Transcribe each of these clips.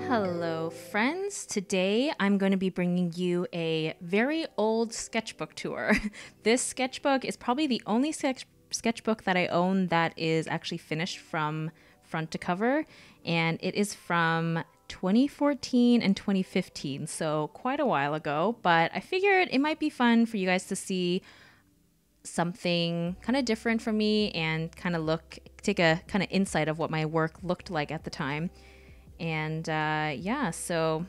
Hello friends, today I'm going to be bringing you a very old sketchbook tour. This sketchbook is probably the only sketchbook that I own that is actually finished from front to cover, and it is from 2014 and 2015, so quite a while ago, but I figured it might be fun for you guys to see something kind of different from me and kind of take a kind of insight of what my work looked like at the time. And yeah, so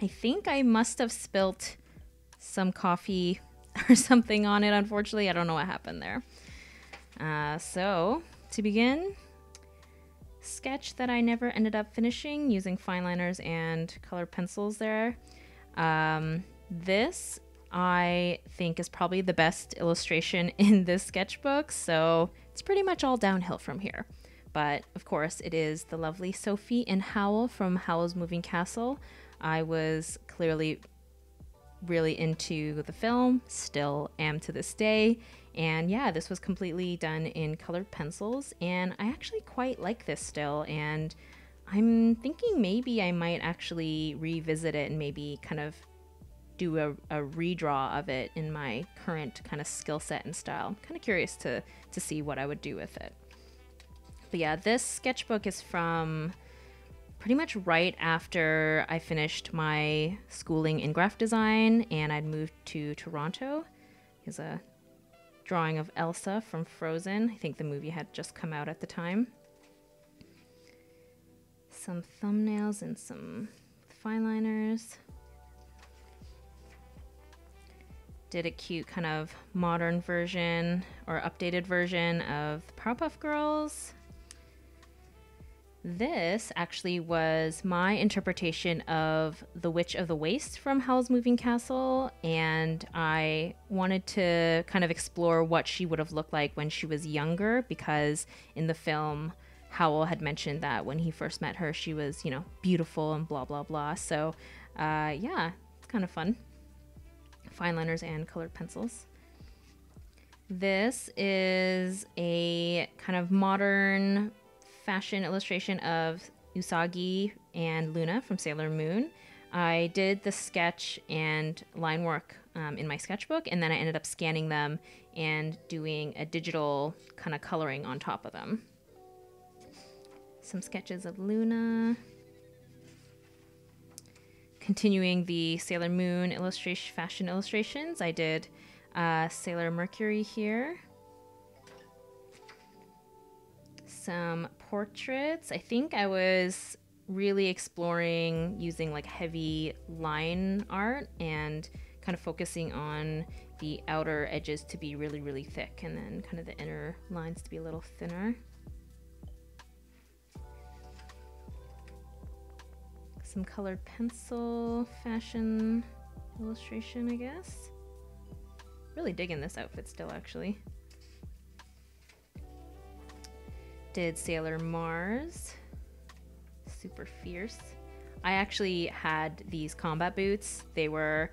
I think I must have spilt some coffee or something on it, unfortunately. I don't know what happened there. So to begin, sketch that I never ended up finishing using fine liners and colored pencils there. This I think is probably the best illustration in this sketchbook, so it's pretty much all downhill from here. But of course, it is the lovely Sophie and Howl from Howl's Moving Castle. I was clearly really into the film, still am to this day. And yeah, this was completely done in colored pencils, and I actually quite like this still. And I'm thinking maybe I might actually revisit it and maybe kind of do a redraw of it in my current kind of skill set and style. I'm kind of curious to see what I would do with it. But yeah, this sketchbook is from pretty much right after I finished my schooling in graphic design and I'd moved to Toronto. Here's a drawing of Elsa from Frozen. I think the movie had just come out at the time. Some thumbnails and some fine liners. Did a cute kind of modern version or updated version of the Powerpuff Girls. This actually was my interpretation of the Witch of the Waste from Howl's Moving Castle, and I wanted to kind of explore what she would have looked like when she was younger, because in the film, Howl had mentioned that when he first met her, she was, you know, beautiful and blah, blah, blah. So, yeah, it's kind of fun. Fine liners and colored pencils. This is a kind of modern fashion illustration of Usagi and Luna from Sailor Moon. I did the sketch and line work in my sketchbook, and then I ended up scanning them and doing a digital kind of coloring on top of them. Some sketches of Luna. Continuing the Sailor Moon fashion illustrations, I did Sailor Mercury here. Some portraits. I think I was really exploring using like heavy line art and kind of focusing on the outer edges to be really, really thick, and then kind of the inner lines to be a little thinner. Some colored pencil fashion illustration, I guess. Really digging this outfit still, actually. Did Sailor Mars. Super fierce. I actually had these combat boots. They were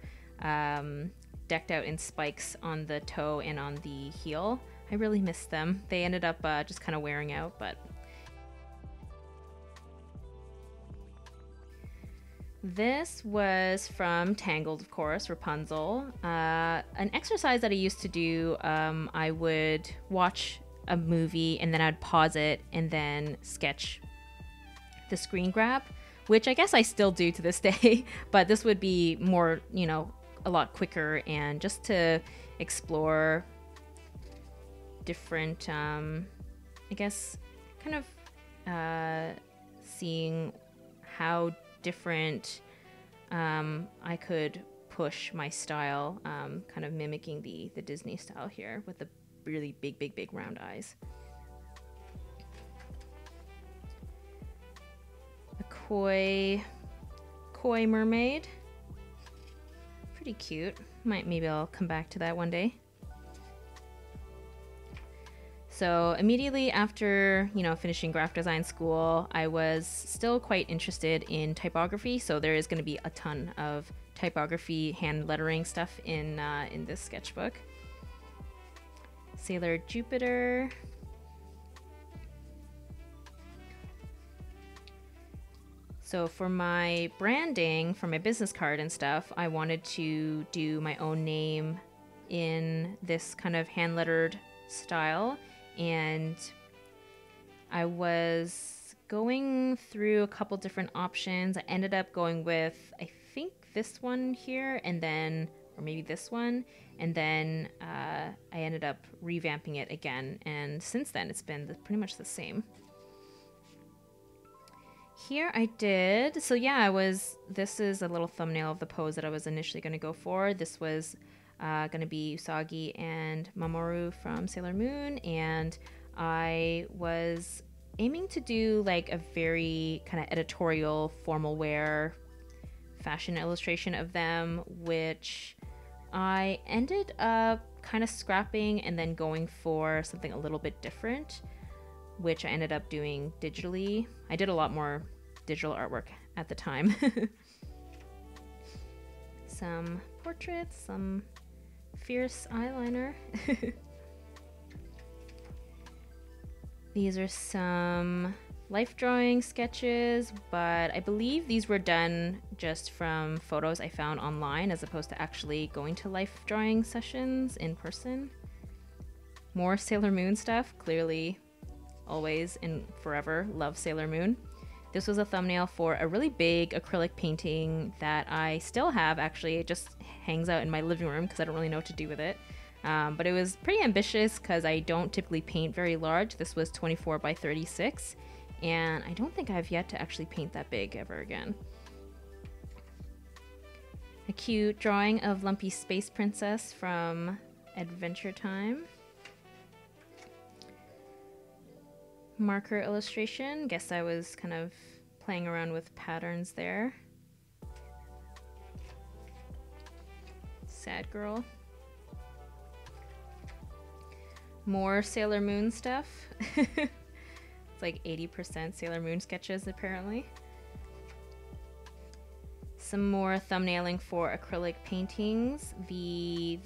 decked out in spikes on the toe and on the heel. I really missed them. They ended up just kind of wearing out, but this was from Tangled, of course, Rapunzel. An exercise that I used to do, I would watch a movie and then I'd pause it and then sketch the screen grab, which I guess I still do to this day, but this would be more, you know, a lot quicker, and just to explore different, I guess, kind of seeing how different I could push my style, kind of mimicking the Disney style here with the really big round eyes. A koi mermaid. Pretty cute. Maybe I'll come back to that one day. So immediately after, you know, finishing graphic design school, I was still quite interested in typography. So there is going to be a ton of typography, hand lettering stuff in this sketchbook. Sailor Jupiter. So for my branding, for my business card and stuff, I wanted to do my own name in this kind of hand-lettered style. And I was going through a couple different options. I ended up going with, I think, this one here, and then, or maybe this one. And then I ended up revamping it again. And since then, it's been pretty much the same. Here I did, so yeah, this is a little thumbnail of the pose that I was initially going to go for. This was going to be Usagi and Mamoru from Sailor Moon, and I was aiming to do like a very kind of editorial, formal wear fashion illustration of them, which I ended up kind of scrapping and then going for something a little bit different, which I ended up doing digitally. I did a lot more digital artwork at the time. Some portraits, some fierce eyeliner. These are some life drawing sketches, but I believe these were done just from photos I found online as opposed to actually going to life drawing sessions in person. More Sailor Moon stuff, clearly always and forever love Sailor Moon. This was a thumbnail for a really big acrylic painting that I still have. Actually, it just hangs out in my living room because I don't really know what to do with it. But it was pretty ambitious because I don't typically paint very large. This was 24 by 36, and I don't think I've yet to actually paint that big ever again. A cute drawing of Lumpy Space Princess from Adventure Time. Marker illustration. Guess I was kind of playing around with patterns there. Sad girl. More Sailor Moon stuff. It's like 80% Sailor Moon sketches apparently. Some more thumbnailing for acrylic paintings. These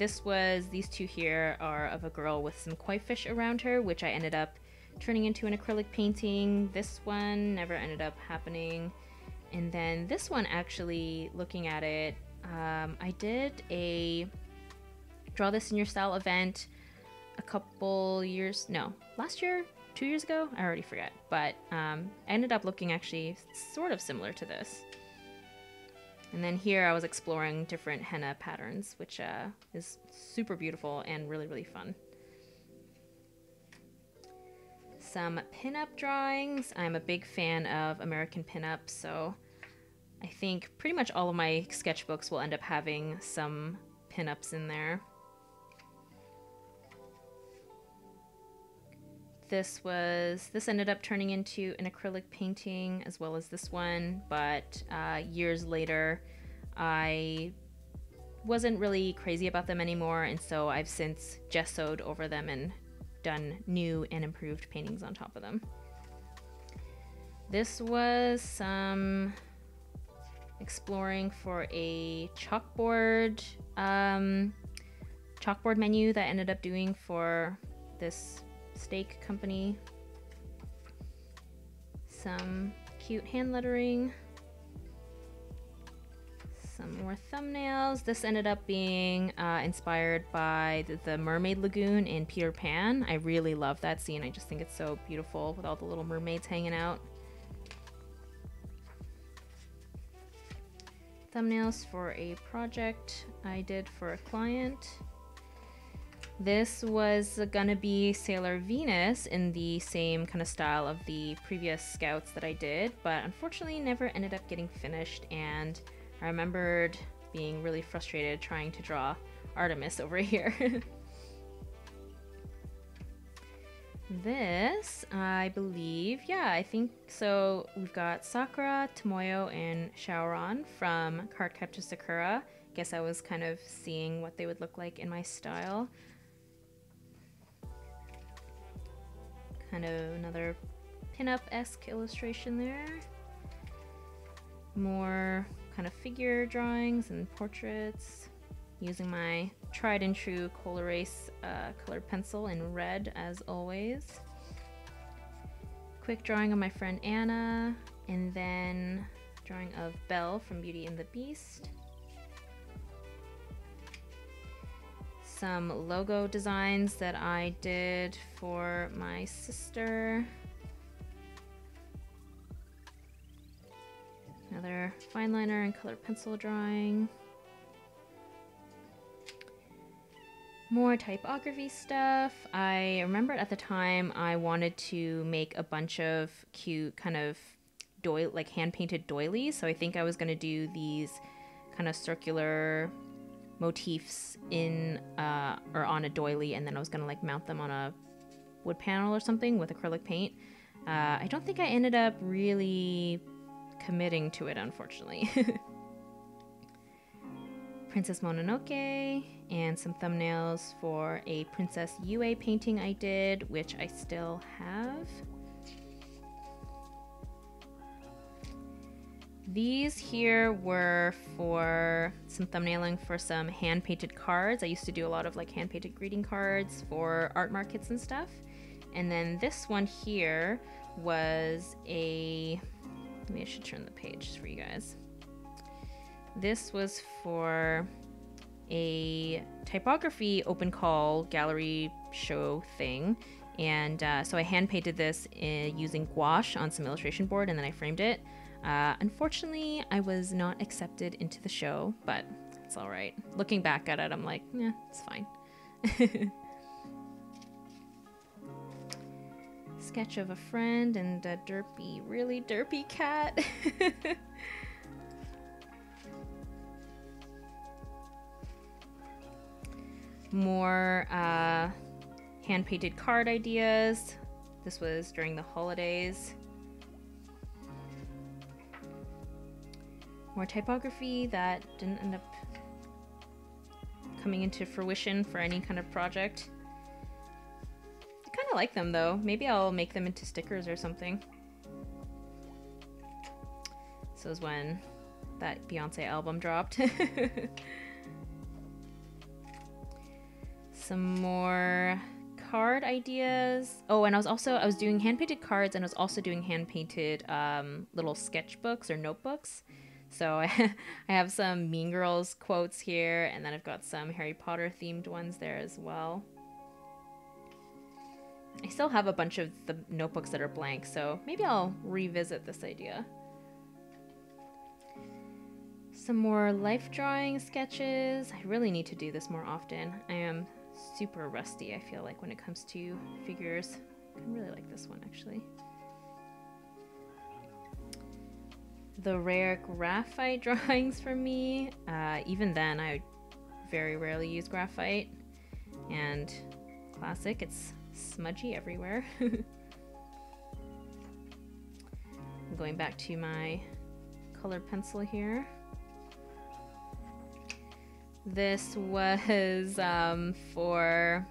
two here are of a girl with some koi fish around her, which I ended up turning into an acrylic painting. This one never ended up happening. And then this one, actually, looking at it, I did a Draw This in Your Style event a couple years, no, last year, 2 years ago? I already forget. But I ended up looking actually sort of similar to this. And then here I was exploring different henna patterns, which is super beautiful and really, really fun. Some pinup drawings. I'm a big fan of American pinups, so I think pretty much all of my sketchbooks will end up having some pinups in there. This ended up turning into an acrylic painting as well as this one, but years later I wasn't really crazy about them anymore, and so I've since gessoed over them and done new and improved paintings on top of them. This was some exploring for a chalkboard menu that I ended up doing for this steak company. Some cute hand lettering. Some more thumbnails. This ended up being inspired by the Mermaid Lagoon in Peter Pan. I really love that scene. I just think it's so beautiful with all the little mermaids hanging out. Thumbnails for a project I did for a client. This was gonna be Sailor Venus in the same kind of style of the previous scouts that I did, but unfortunately never ended up getting finished, and I remembered being really frustrated trying to draw Artemis over here. This, I believe, yeah, I think so. We've got Sakura, Tomoyo, and Shaoran from Cardcaptor Sakura. Guess I was kind of seeing what they would look like in my style. Kind of another pinup-esque illustration there. More kind of figure drawings and portraits using my tried and true Coal Erase colored pencil in red as always. Quick drawing of my friend Anna, and then drawing of Belle from Beauty and the Beast. Some logo designs that I did for my sister. Another fine liner and colored pencil drawing. More typography stuff. I remember at the time I wanted to make a bunch of cute kind of like hand-painted doilies. So I think I was going to do these kind of circular motifs in or on a doily, and then I was going to like mount them on a wood panel or something with acrylic paint. I don't think I ended up really committing to it, unfortunately. Princess Mononoke, and some thumbnails for a Princess Yue painting I did, which I still have. These here were for some thumbnailing for some hand-painted cards. I used to do a lot of like hand-painted greeting cards for art markets and stuff. And then this one here was maybe I should turn the page for you guys. This was for a typography open call gallery show thing. And so I hand painted this using gouache on some illustration board, and then I framed it. Unfortunately, I was not accepted into the show, but it's all right. Looking back at it, I'm like, yeah, it's fine. Sketch of a friend and a derpy, really derpy cat. More hand-painted card ideas. This was during the holidays. More typography that didn't end up coming into fruition for any kind of project. I kind of like them though. Maybe I'll make them into stickers or something. This was when that Beyonce album dropped. Some more card ideas. Oh, and I was doing hand-painted cards, and I was also doing hand-painted little sketchbooks or notebooks. So I have some Mean Girls quotes here, and then I've got some Harry Potter themed ones there as well. I still have a bunch of the notebooks that are blank, so maybe I'll revisit this idea. Some more life drawing sketches. I really need to do this more often. I am super rusty, I feel like, when it comes to figures. I really like this one, actually. The rare graphite drawings for me. Even then, I very rarely use graphite. And classic, it's smudgy everywhere. I'm going back to my colored pencil here. This was for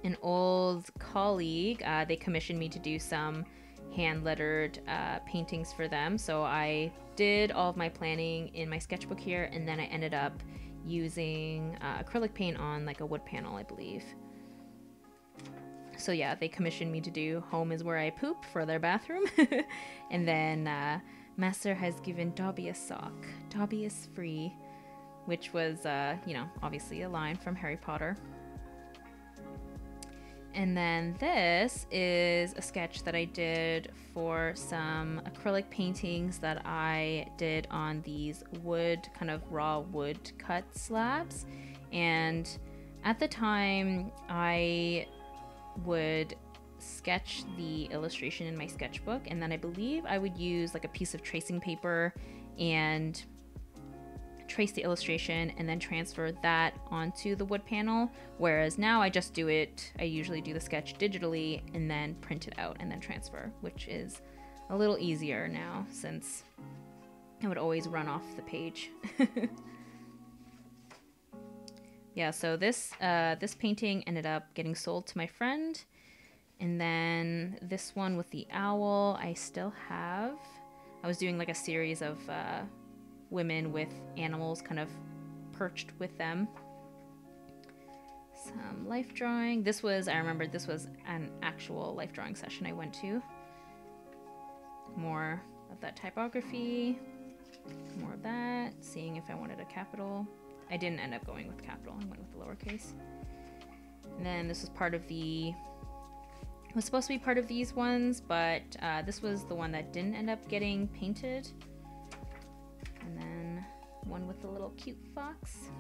an old colleague. They commissioned me to do some hand-lettered paintings for them. So I did all of my planning in my sketchbook here, and then I ended up using acrylic paint on like a wood panel, I believe. So yeah, they commissioned me to do Home is Where I Poop for their bathroom. And then Master has given Dobby a sock. Dobby is free. Which was, you know, obviously a line from Harry Potter. And then this is a sketch that I did for some acrylic paintings that I did on these wood, kind of raw wood cut slabs. And at the time, I would sketch the illustration in my sketchbook, and then I believe I would use like a piece of tracing paper and trace the illustration and then transfer that onto the wood panel, whereas now I just do it, I usually do the sketch digitally and then print it out and then transfer, which is a little easier now since I would always run off the page. Yeah, so this painting ended up getting sold to my friend, and then this one with the owl I still have. I was doing like a series of women with animals kind of perched with them. Some life drawing. I remember this was an actual life drawing session I went to. More Got that typography, more of that, seeing if I wanted a capital. I didn't end up going with capital, I went with the lowercase. And then this was part of the, it was supposed to be part of these ones, but this was the one that didn't end up getting painted. And then one with the little cute fox.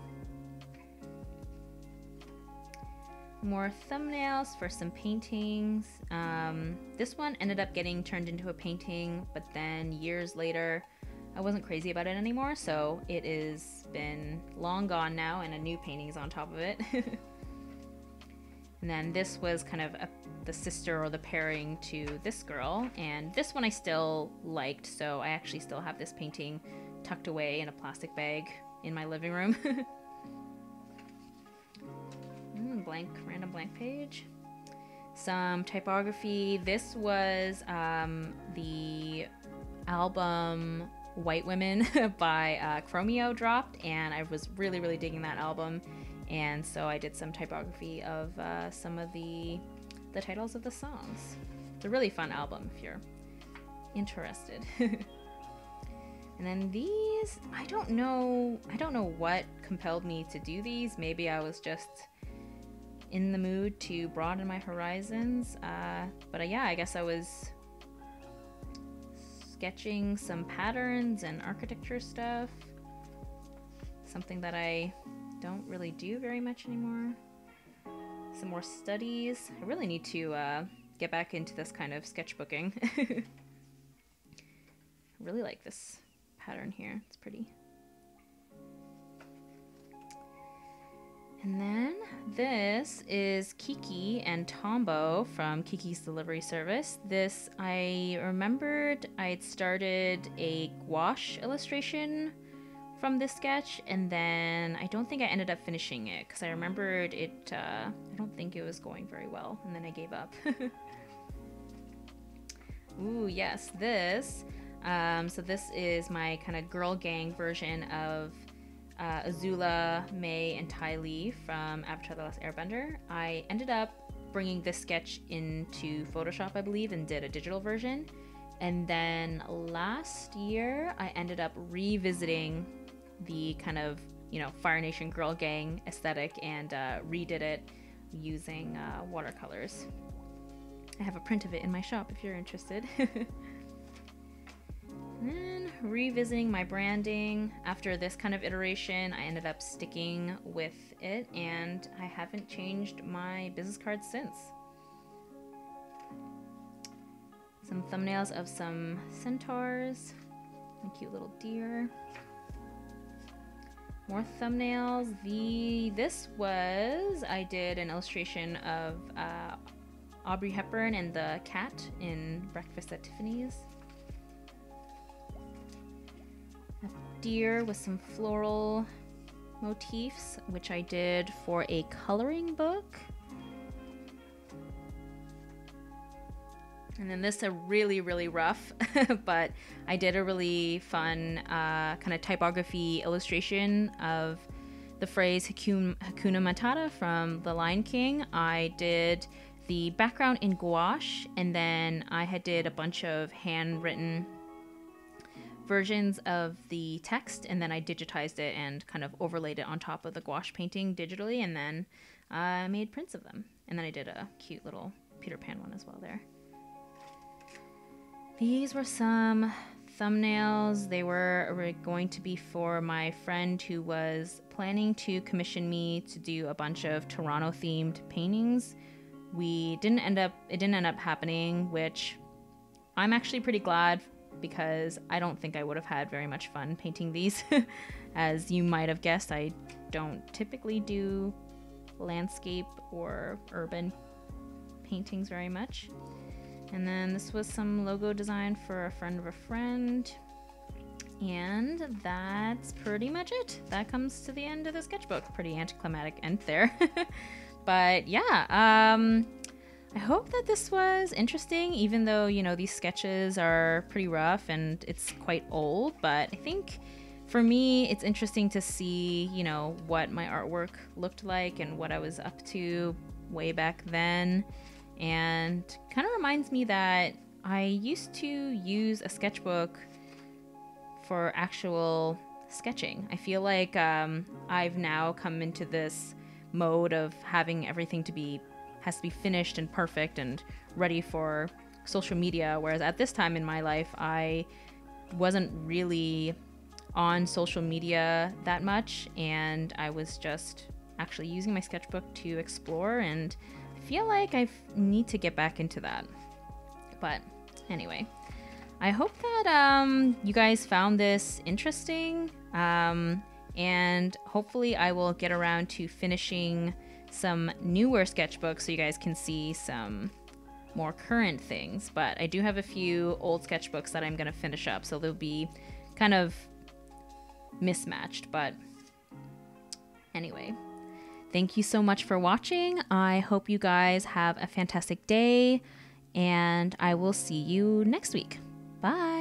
More thumbnails for some paintings. This one ended up getting turned into a painting, but then years later, I wasn't crazy about it anymore, so it is been long gone now, and a new painting is on top of it. And then this was kind of the sister or the pairing to this girl, and this one I still liked, so I actually still have this painting tucked away in a plastic bag in my living room. Random blank page. Some typography. This was the album White Women by Chromeo dropped, and I was really digging that album, and so I did some typography of some of the titles of the songs. It's a really fun album if you're interested. And then these, I don't know what compelled me to do these. Maybe I was just in the mood to broaden my horizons, but yeah, I guess I was sketching some patterns and architecture stuff, something that I don't really do very much anymore. Some more studies. I really need to get back into this kind of sketchbooking. I really like this pattern here, it's pretty. And then this is Kiki and Tombo from Kiki's Delivery Service. This, I remembered I'd started a gouache illustration from this sketch, and then I don't think I ended up finishing it because I remembered it, I don't think it was going very well, and then I gave up. Ooh, yes, this. So this is my kind of girl gang version of Azula, May, and Ty Lee from Avatar: The Last Airbender. I ended up bringing this sketch into Photoshop, I believe, and did a digital version. And then last year, I ended up revisiting the kind of, you know, Fire Nation girl gang aesthetic and redid it using watercolors. I have a print of it in my shop if you're interested. And revisiting my branding. After this kind of iteration, I ended up sticking with it, and I haven't changed my business cards since. Some thumbnails of some centaurs, a cute little deer. More thumbnails. I did an illustration of Audrey Hepburn and the cat in Breakfast at Tiffany's. Deer with some floral motifs, which I did for a coloring book. And then this is a really rough, but I did a really fun kind of typography illustration of the phrase Hakuna Matata from The Lion King. I did the background in gouache, and then I did a bunch of handwritten versions of the text, and then I digitized it and kind of overlaid it on top of the gouache painting digitally, and then I made prints of them. And then I did a cute little Peter Pan one as well there. These were some thumbnails. They were going to be for my friend who was planning to commission me to do a bunch of Toronto themed paintings. It didn't end up happening, which I'm actually pretty glad, because I don't think I would have had very much fun painting these. As you might have guessed, I don't typically do landscape or urban paintings very much. And then this was some logo design for a friend of a friend. And that's pretty much it. That comes to the end of the sketchbook. Pretty anticlimactic end there. But yeah, I hope that this was interesting, even though, you know, these sketches are pretty rough and it's quite old. But I think for me, it's interesting to see, you know, what my artwork looked like and what I was up to way back then. And kind of reminds me that I used to use a sketchbook for actual sketching. I feel like I've now come into this mode of having everything has to be finished and perfect and ready for social media, whereas at this time in my life I wasn't really on social media that much, and I was just actually using my sketchbook to explore, and I feel like I need to get back into that. But anyway, I hope that you guys found this interesting, and hopefully I will get around to finishing some newer sketchbooks so you guys can see some more current things. But I do have a few old sketchbooks that I'm going to finish up, so they'll be kind of mismatched. But anyway, thank you so much for watching. I hope you guys have a fantastic day, and I will see you next week. Bye.